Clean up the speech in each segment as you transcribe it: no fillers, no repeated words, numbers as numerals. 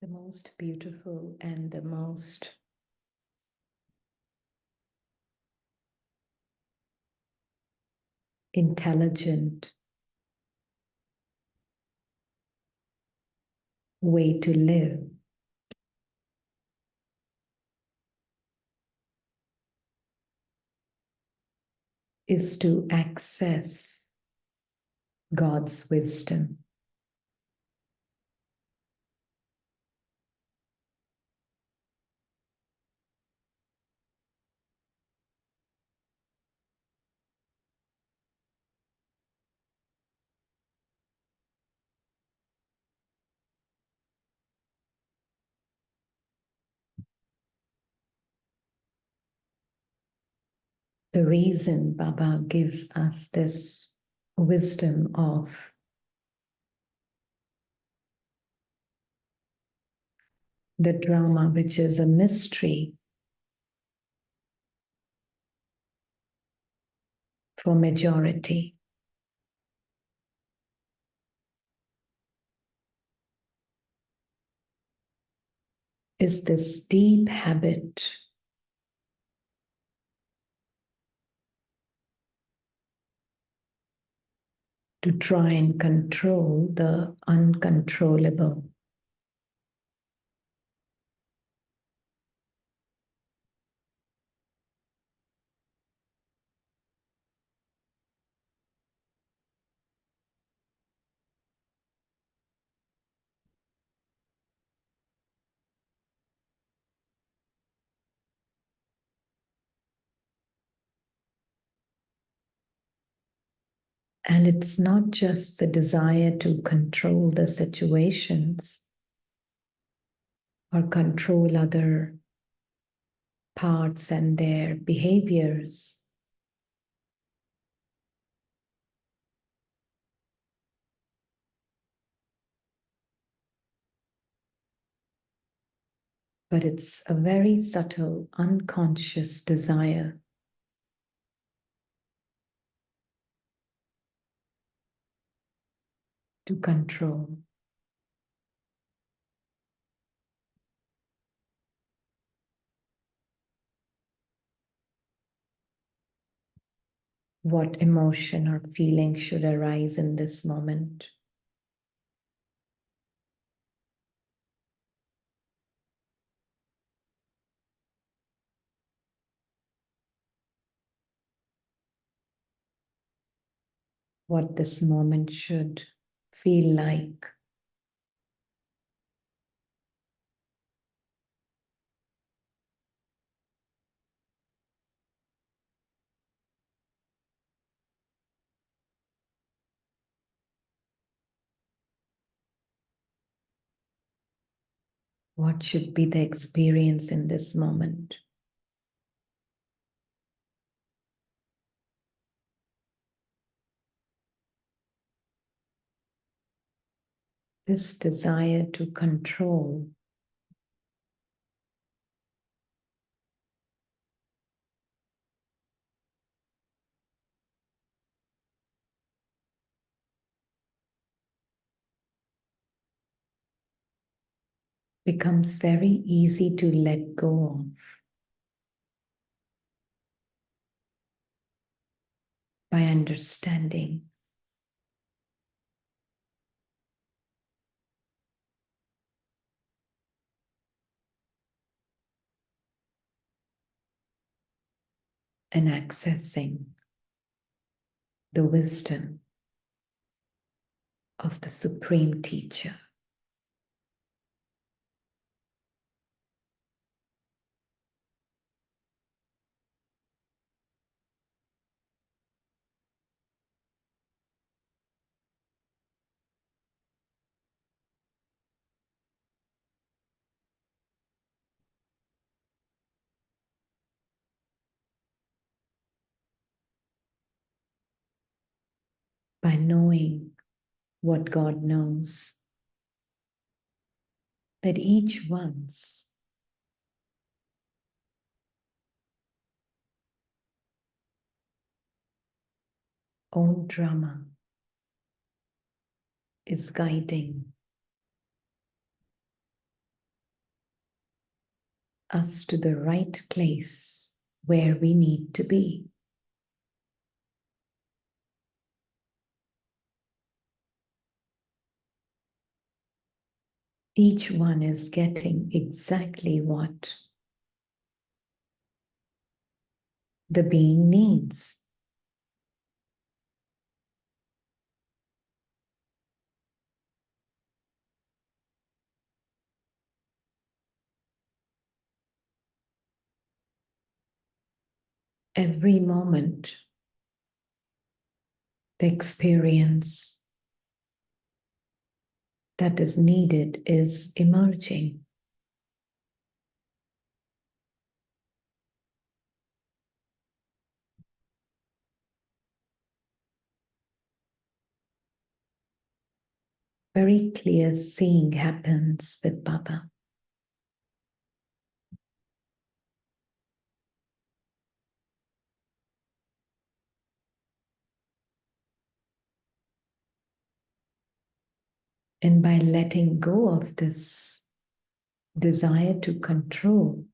the most beautiful and the most intelligent way to live is to access God's wisdom. The reason Baba gives us this wisdom of the drama, which is a mystery for majority, is this deep habit to try and control the uncontrollable. And it's not just the desire to control the situations or control other parts and their behaviors, but it's a very subtle, unconscious desire to control. What emotion or feeling should arise in this moment? What this moment should feel like? What should be the experience in this moment? This desire to control becomes very easy to let go of by understanding and accessing the wisdom of the Supreme Teacher. By knowing what God knows, that each one's own drama is guiding us to the right place where we need to be. Each one is getting exactly what the being needs. Every moment, the experience that is needed is emerging. Very clear seeing happens with Baba. And by letting go of this desire to control,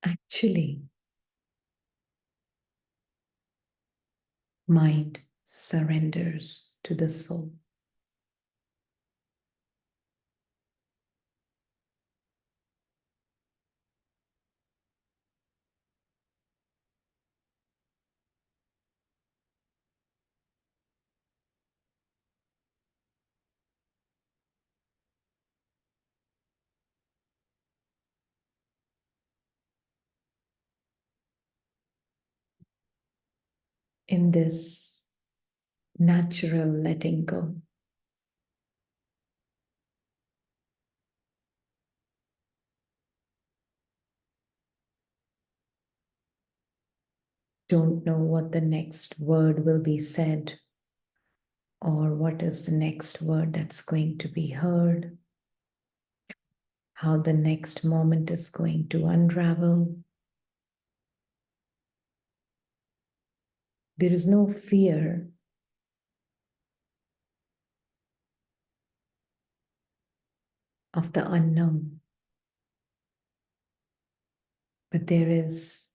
actually, mind surrenders to the soul. In this natural letting go, don't know what the next word will be said or what is the next word that's going to be heard, how the next moment is going to unravel. There is no fear of the unknown, but there is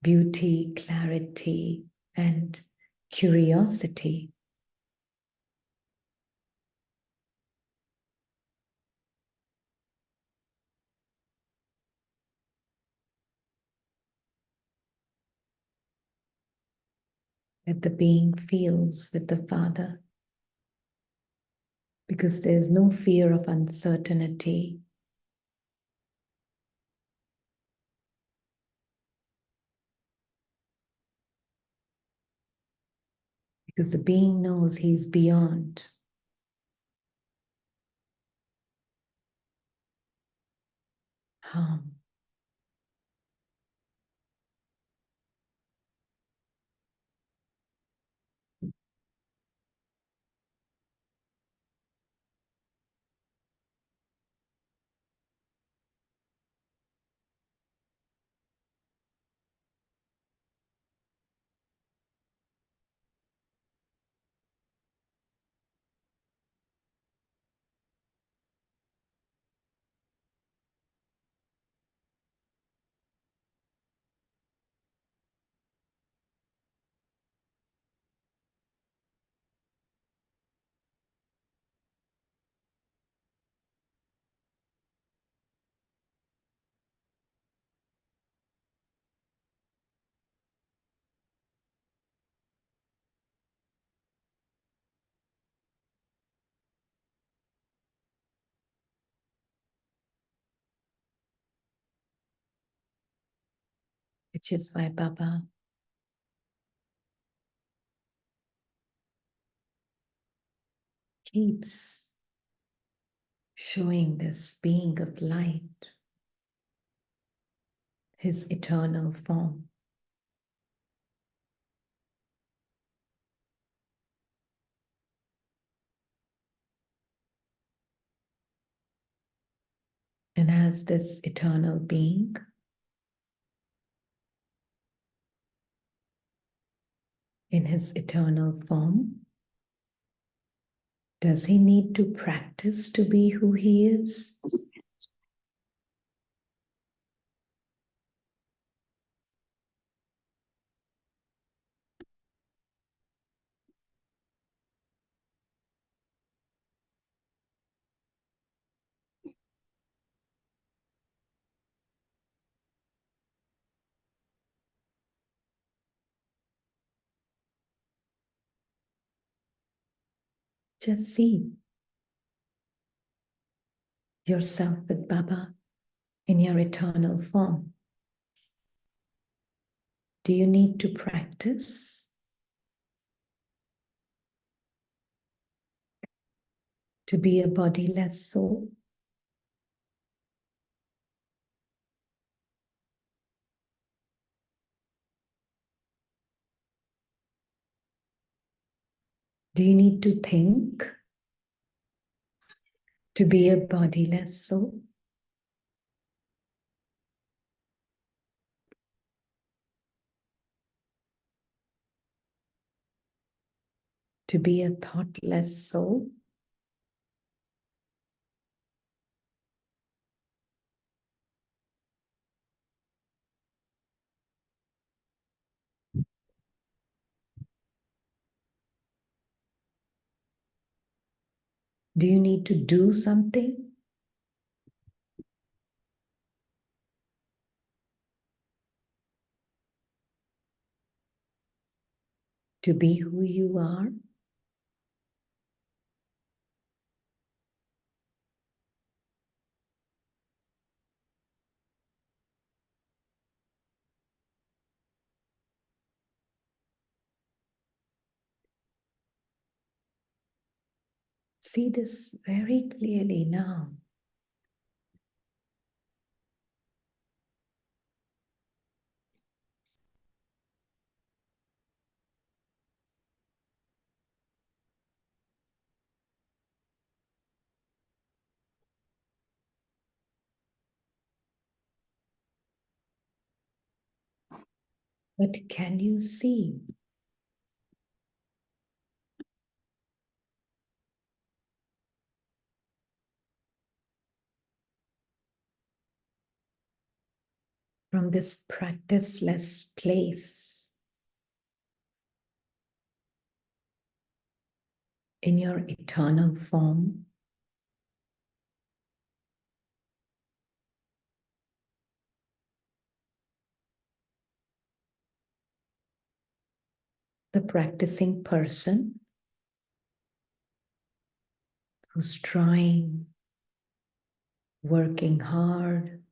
beauty, clarity, and curiosity. That the being feels with the Father, because there's no fear of uncertainty. Because the being knows he's beyond harm. Which is why Baba keeps showing this being of light, his eternal form. And as this eternal being, in his eternal form? Does he need to practice to be who he is? Just see yourself with Baba in your eternal form. Do you need to practice to be a bodiless soul? Do you need to think to be a bodiless soul? To be a thoughtless soul? Do you need to do something to be who you are? See this very clearly now. But can you see from this practiceless place in your eternal form? The practicing person who's trying, working hard.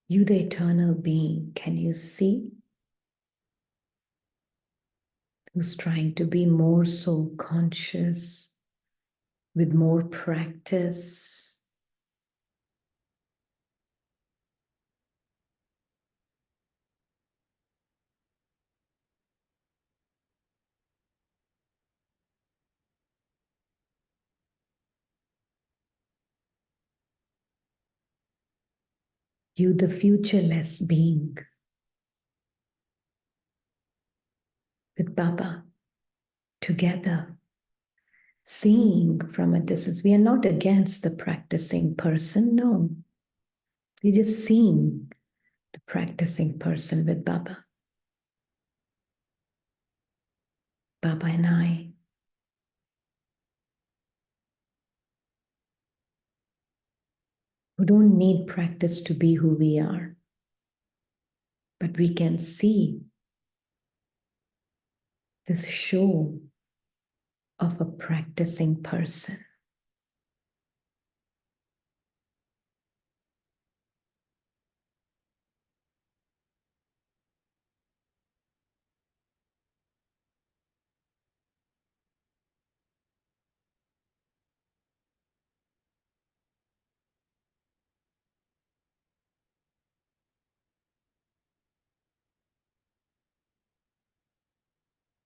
You, the eternal being, can you see? Who's trying to be more soul conscious with more practice. You, the futureless being, with Baba together, seeing from a distance. We are not against the practicing person, no. We're just seeing the practicing person with Baba. Baba and I. Who don't need practice to be who we are, but we can see this show of a practicing person.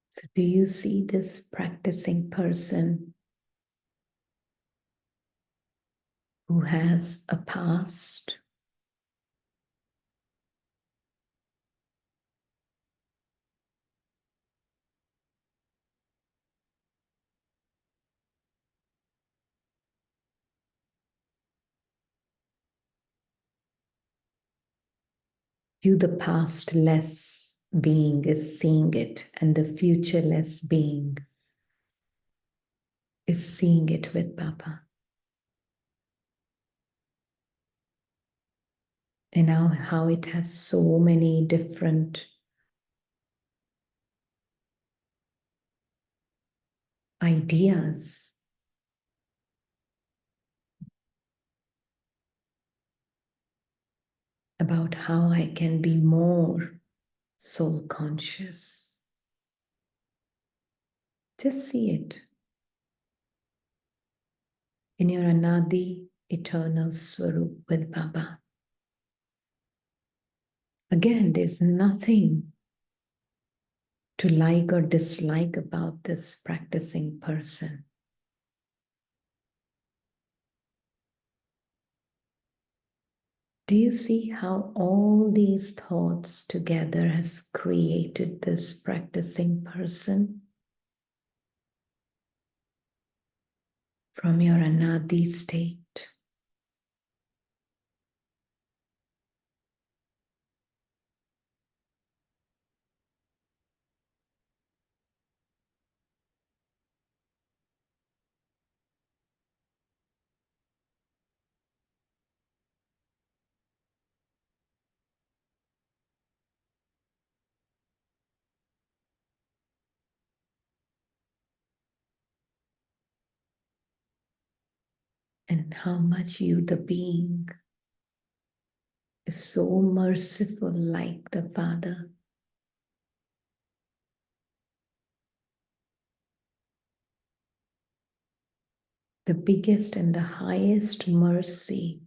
So do you see this practicing person who has a past, You, the pastless being, is seeing it, and the futureless being is seeing it with Baba. And now, how it has so many different ideas about how I can be more soul conscious. Just see it in your Anadi eternal Swarup with Baba. Again, there's nothing to like or dislike about this practicing person. Do you see how all these thoughts together has created this practicing person? From your Anadi state. And how much you, the being, is so merciful like the Father. The biggest and the highest mercy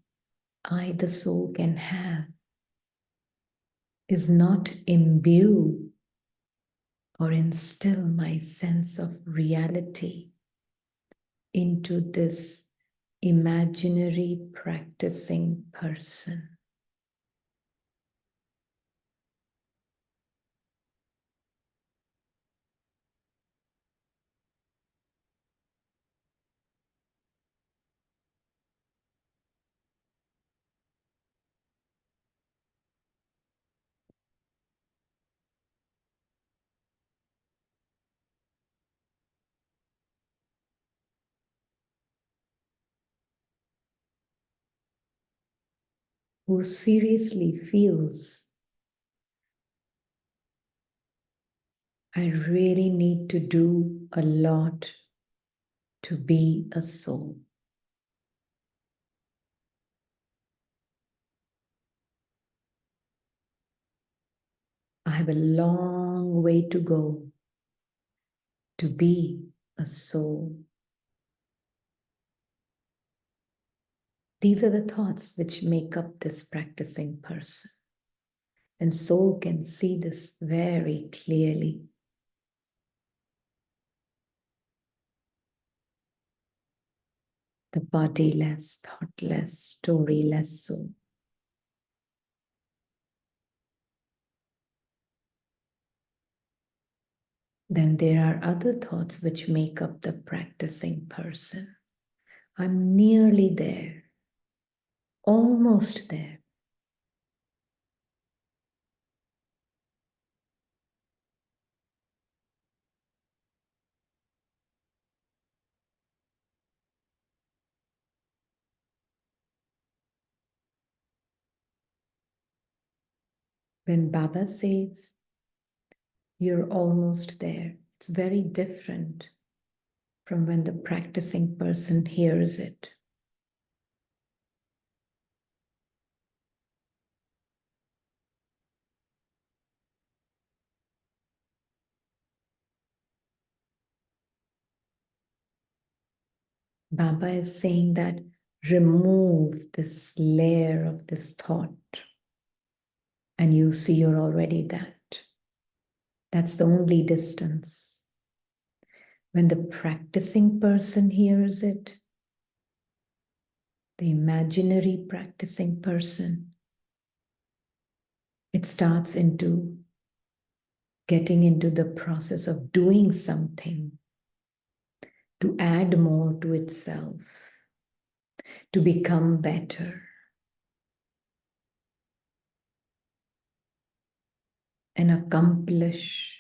I, the soul, can have is not imbue or instill my sense of reality into this imaginary practicing person. Who seriously feels, I really need to do a lot to be a soul. I have a long way to go to be a soul. These are the thoughts which make up this practicing person. And soul can see this very clearly. The bodiless, thoughtless, storyless soul. Then there are other thoughts which make up the practicing person. I'm nearly there, almost there. When Baba says, you're almost there, it's very different from when the practicing person hears it. Baba is saying that remove this layer of this thought, and you'll see you're already that. That's the only distance. When the practicing person hears it, the imaginary practicing person, it starts into getting into the process of doing something to add more to itself, to become better. and accomplish.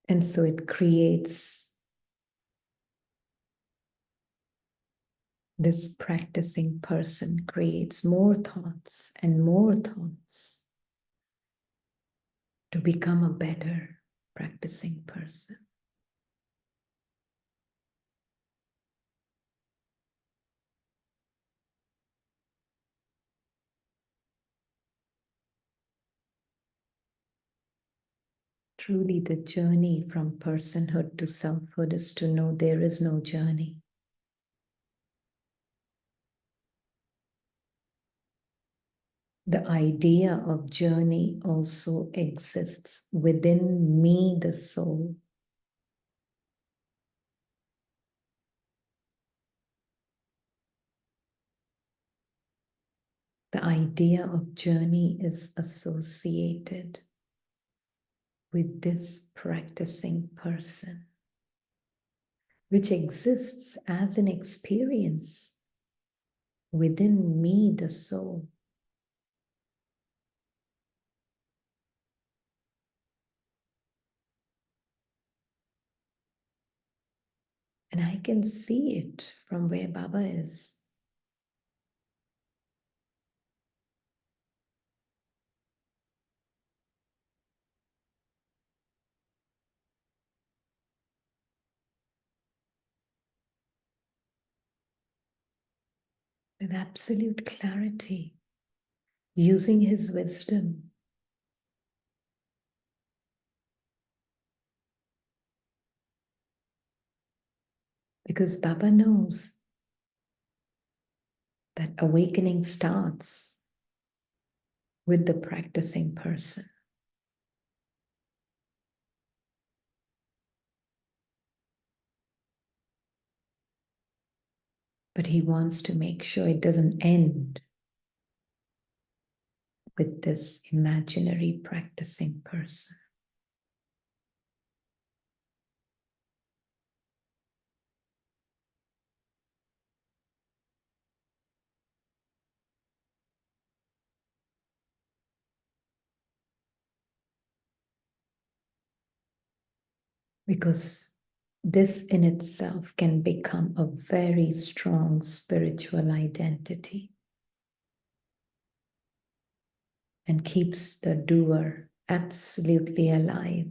And so it creates this practicing person creates more thoughts and more thoughts to become a better practicing person. Truly, the journey from personhood to selfhood is to know there is no journey. The idea of journey also exists within me, the soul. The idea of journey is associated with this practicing person, which exists as an experience within me, the soul. And I can see it from where Baba is. With absolute clarity, using his wisdom. Because Baba knows that awakening starts with the practicing person. But he wants to make sure it doesn't end with this imaginary practicing person. Because this in itself can become a very strong spiritual identity and keeps the doer absolutely alive.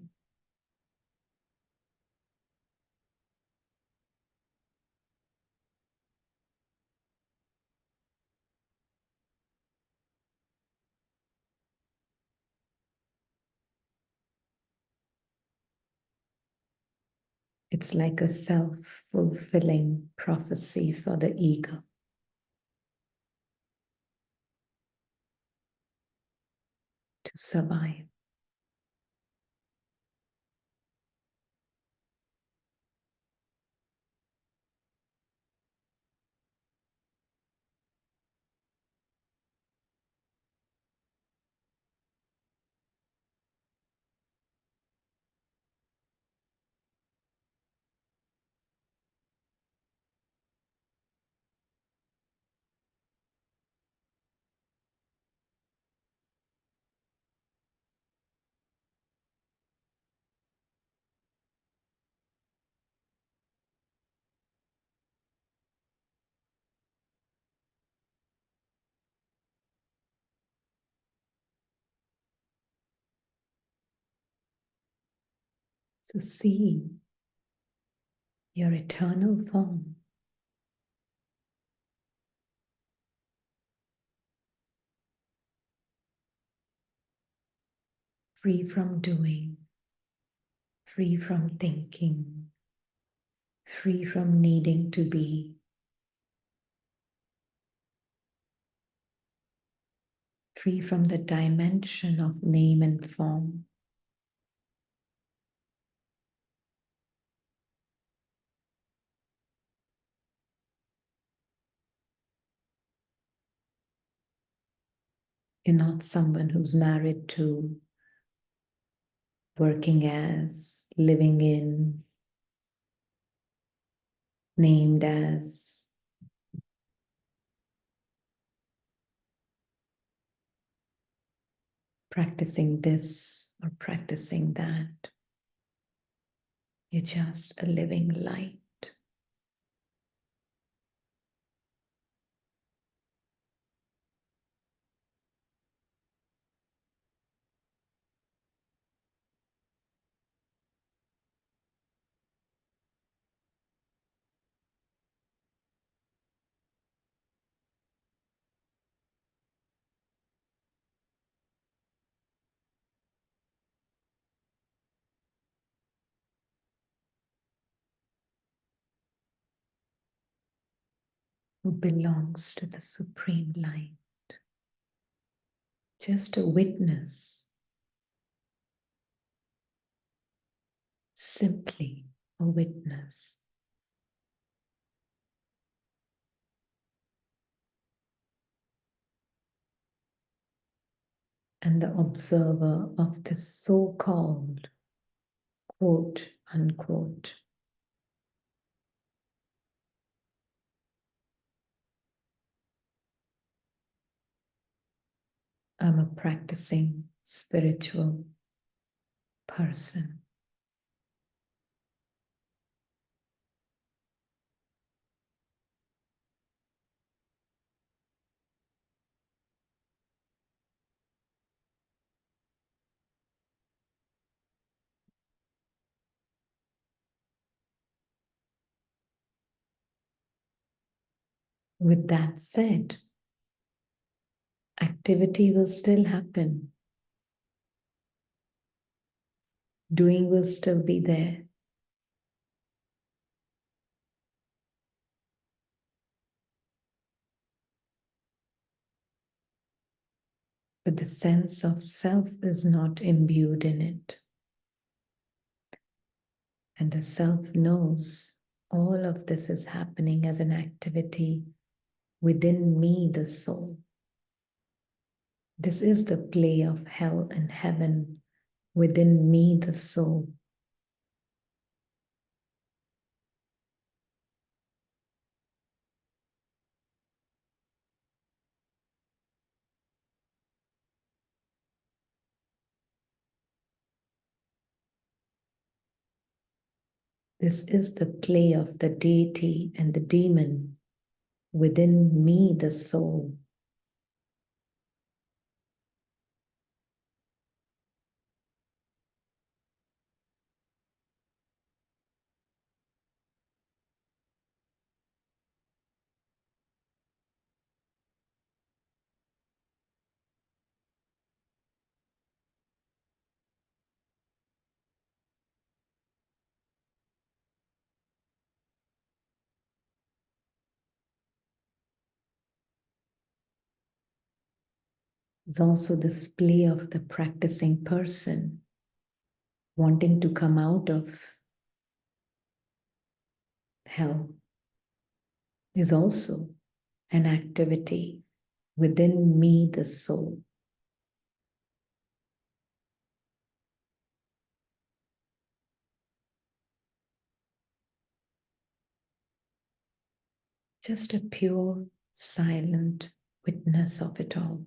It's like a self-fulfilling prophecy for the ego. To survive. So see your eternal form. Free from doing, free from thinking, free from needing to be, free from the dimension of name and form. You're not someone who's married to working as, living in, named as, practicing this or practicing that. You're just a living light. Who belongs to the Supreme Light. Just a witness, simply a witness. And the observer of this so-called quote unquote I'm a practicing spiritual person. With that said, activity will still happen. Doing will still be there. But the sense of self is not imbued in it. And the self knows all of this is happening as an activity within me, the soul. This is the play of hell and heaven within me, the soul. This is the play of the deity and the demon within me, the soul. It's also this play of the practicing person wanting to come out of hell is also an activity within me, the soul. Just a pure, silent witness of it all.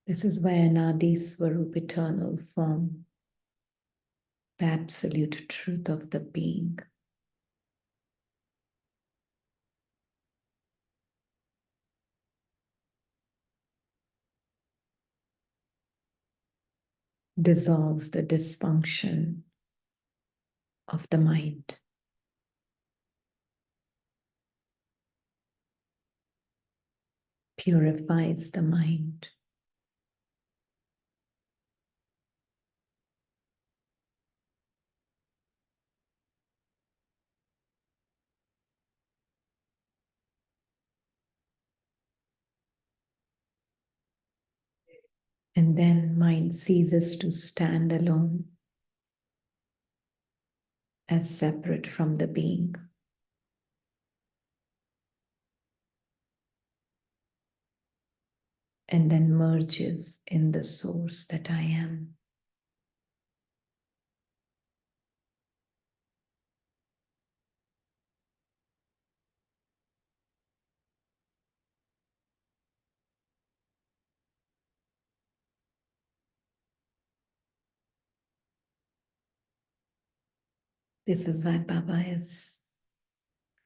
This is why Anadi Swarup, eternal form, the absolute truth of the being, dissolves the dysfunction of the mind. Purifies the mind. And then mind ceases to stand alone as separate from the being. and then merges in the source that I am. This is why Baba is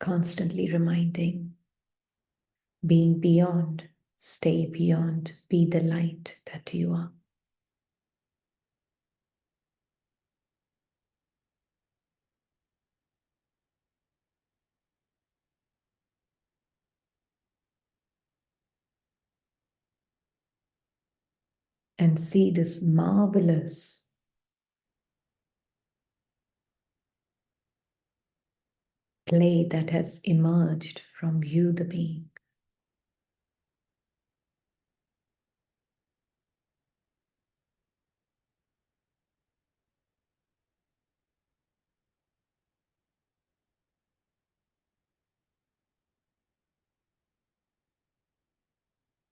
constantly reminding, being beyond, stay beyond, be the light that you are. And see this marvelous play that has emerged from you, the being.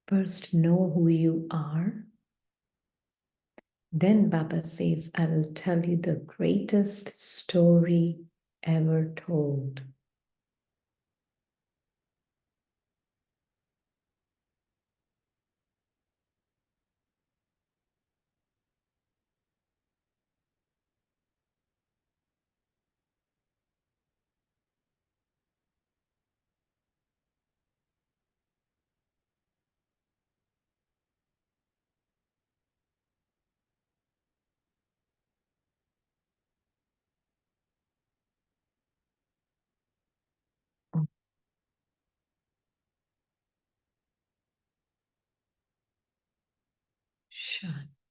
First, know who you are. Then Baba says, I will tell you the greatest story ever told. Oh, shut.